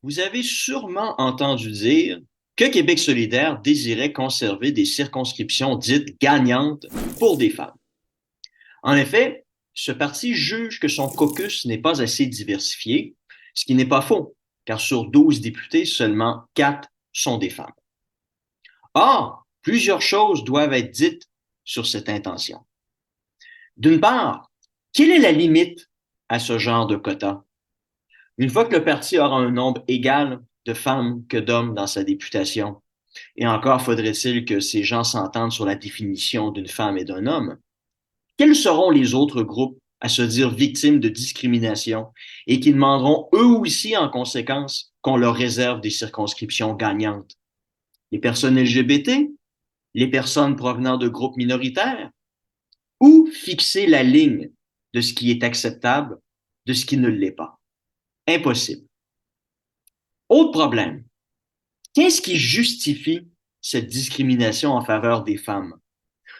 Vous avez sûrement entendu dire que Québec solidaire désirait conserver des circonscriptions dites gagnantes pour des femmes. En effet, ce parti juge que son caucus n'est pas assez diversifié, ce qui n'est pas faux, car sur 12 députés, seulement 4 sont des femmes. Or, plusieurs choses doivent être dites sur cette intention. D'une part, quelle est la limite à ce genre de quota? Une fois que le parti aura un nombre égal de femmes que d'hommes dans sa députation, et encore faudrait-il que ces gens s'entendent sur la définition d'une femme et d'un homme, quels seront les autres groupes à se dire victimes de discrimination et qui demanderont eux aussi en conséquence qu'on leur réserve des circonscriptions gagnantes? Les personnes LGBT? Les personnes provenant de groupes minoritaires? Ou fixer la ligne de ce qui est acceptable, de ce qui ne l'est pas? Impossible. Autre problème, qu'est-ce qui justifie cette discrimination en faveur des femmes?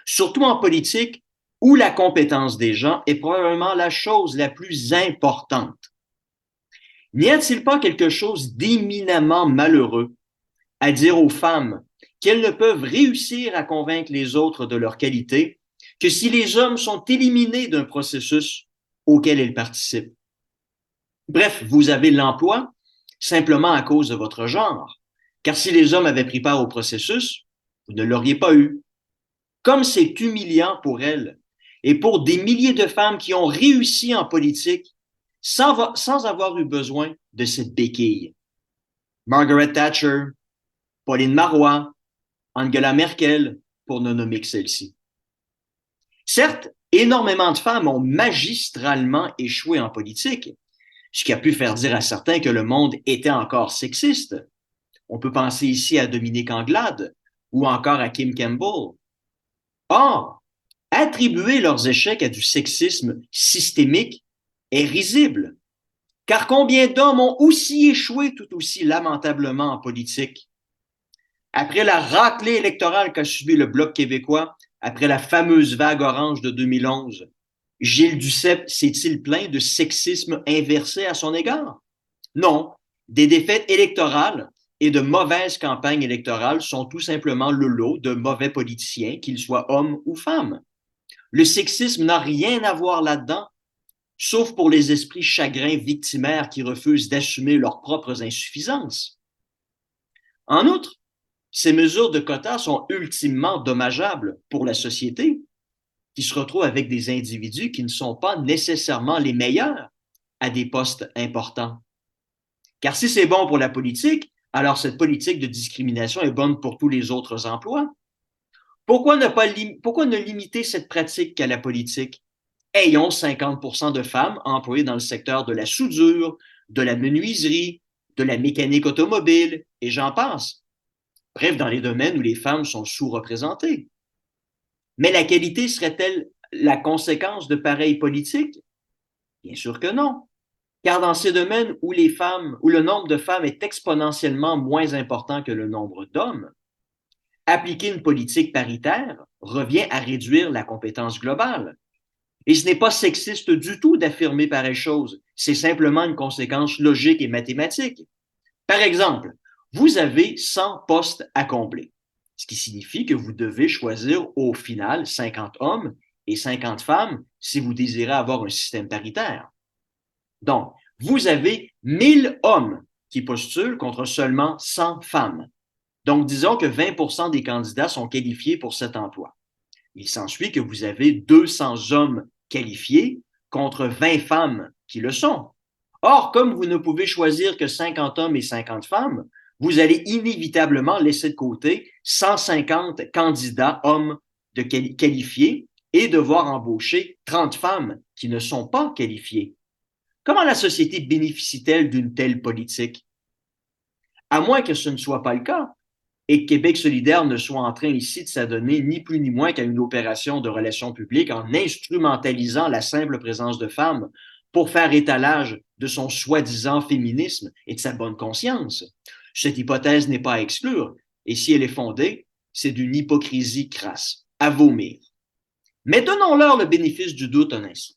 Surtout en politique, où la compétence des gens est probablement la chose la plus importante. N'y a-t-il pas quelque chose d'éminemment malheureux à dire aux femmes qu'elles ne peuvent réussir à convaincre les autres de leur qualité que si les hommes sont éliminés d'un processus auquel elles participent? Bref, vous avez l'emploi simplement à cause de votre genre, car si les hommes avaient pris part au processus, vous ne l'auriez pas eu. Comme c'est humiliant pour elles et pour des milliers de femmes qui ont réussi en politique sans avoir eu besoin de cette béquille. Margaret Thatcher, Pauline Marois, Angela Merkel, pour ne nommer que celle-ci. Certes, énormément de femmes ont magistralement échoué en politique, ce qui a pu faire dire à certains que le monde était encore sexiste. On peut penser ici à Dominique Anglade ou encore à Kim Campbell. Or, attribuer leurs échecs à du sexisme systémique est risible, car combien d'hommes ont aussi échoué tout aussi lamentablement en politique? Après la raclée électorale qu'a subi le Bloc québécois, après la fameuse vague orange de 2011, Gilles Duceppe s'est-il plaint de sexisme inversé à son égard? Non, des défaites électorales et de mauvaises campagnes électorales sont tout simplement le lot de mauvais politiciens, qu'ils soient hommes ou femmes. Le sexisme n'a rien à voir là-dedans, sauf pour les esprits chagrins victimaires qui refusent d'assumer leurs propres insuffisances. En outre, ces mesures de quotas sont ultimement dommageables pour la société, qui se retrouve avec des individus qui ne sont pas nécessairement les meilleurs à des postes importants. Car si c'est bon pour la politique, alors cette politique de discrimination est bonne pour tous les autres emplois. Pourquoi ne limiter cette pratique qu'à la politique? Ayons 50% de femmes employées dans le secteur de la soudure, de la menuiserie, de la mécanique automobile, et j'en passe. Bref, dans les domaines où les femmes sont sous-représentées. Mais la qualité serait-elle la conséquence de pareilles politiques? Bien sûr que non. Car dans ces domaines où le nombre de femmes est exponentiellement moins important que le nombre d'hommes, appliquer une politique paritaire revient à réduire la compétence globale. Et ce n'est pas sexiste du tout d'affirmer pareille chose. C'est simplement une conséquence logique et mathématique. Par exemple, vous avez 100 postes à combler, ce qui signifie que vous devez choisir au final 50 hommes et 50 femmes si vous désirez avoir un système paritaire. Donc, vous avez 1000 hommes qui postulent contre seulement 100 femmes. Donc, disons que 20% des candidats sont qualifiés pour cet emploi. Il s'ensuit que vous avez 200 hommes qualifiés contre 20 femmes qui le sont. Or, comme vous ne pouvez choisir que 50 hommes et 50 femmes, vous allez inévitablement laisser de côté 150 candidats hommes qualifiés et devoir embaucher 30 femmes qui ne sont pas qualifiées. Comment la société bénéficie-t-elle d'une telle politique? À moins que ce ne soit pas le cas, et que Québec solidaire ne soit en train ici de s'adonner ni plus ni moins qu'à une opération de relations publiques en instrumentalisant la simple présence de femmes pour faire étalage de son soi-disant féminisme et de sa bonne conscience. Cette hypothèse n'est pas à exclure, et si elle est fondée, c'est d'une hypocrisie crasse, à vomir. Mais donnons-leur le bénéfice du doute un instant.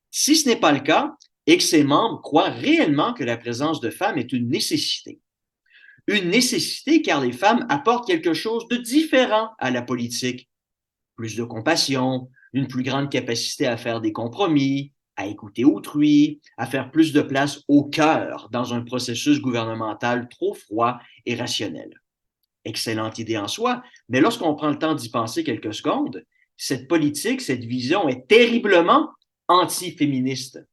Si ce n'est pas le cas, et que ses membres croient réellement que la présence de femmes est une nécessité. Une nécessité car les femmes apportent quelque chose de différent à la politique. Plus de compassion, une plus grande capacité à faire des compromis, à écouter autrui, à faire plus de place au cœur dans un processus gouvernemental trop froid et rationnel. Excellente idée en soi, mais lorsqu'on prend le temps d'y penser quelques secondes, cette politique, cette vision est terriblement anti-féministe.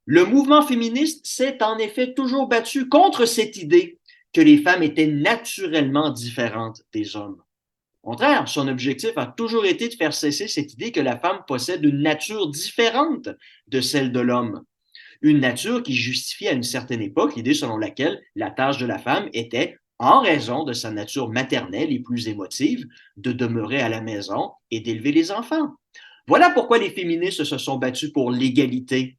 Le mouvement féministe s'est en effet toujours battu contre cette idée que les femmes étaient naturellement différentes des hommes. Au contraire, son objectif a toujours été de faire cesser cette idée que la femme possède une nature différente de celle de l'homme. Une nature qui justifie à une certaine époque l'idée selon laquelle la tâche de la femme était, en raison de sa nature maternelle et plus émotive, de demeurer à la maison et d'élever les enfants. Voilà pourquoi les féministes se sont battus pour l'égalité.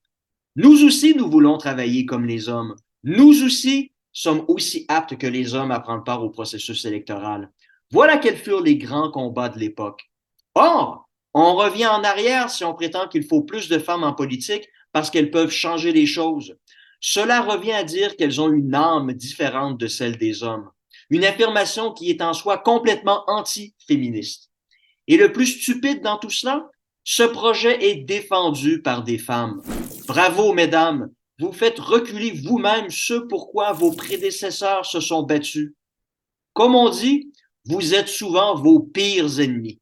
Nous aussi, nous voulons travailler comme les hommes. Nous aussi sommes aussi aptes que les hommes à prendre part au processus électoral. Voilà quels furent les grands combats de l'époque. Or, on revient en arrière si on prétend qu'il faut plus de femmes en politique parce qu'elles peuvent changer les choses. Cela revient à dire qu'elles ont une âme différente de celle des hommes. Une affirmation qui est en soi complètement anti-féministe. Et le plus stupide dans tout cela, ce projet est défendu par des femmes. Bravo, mesdames, vous faites reculer vous-même ce pourquoi vos prédécesseurs se sont battus. Comme on dit, vous êtes souvent vos pires ennemis.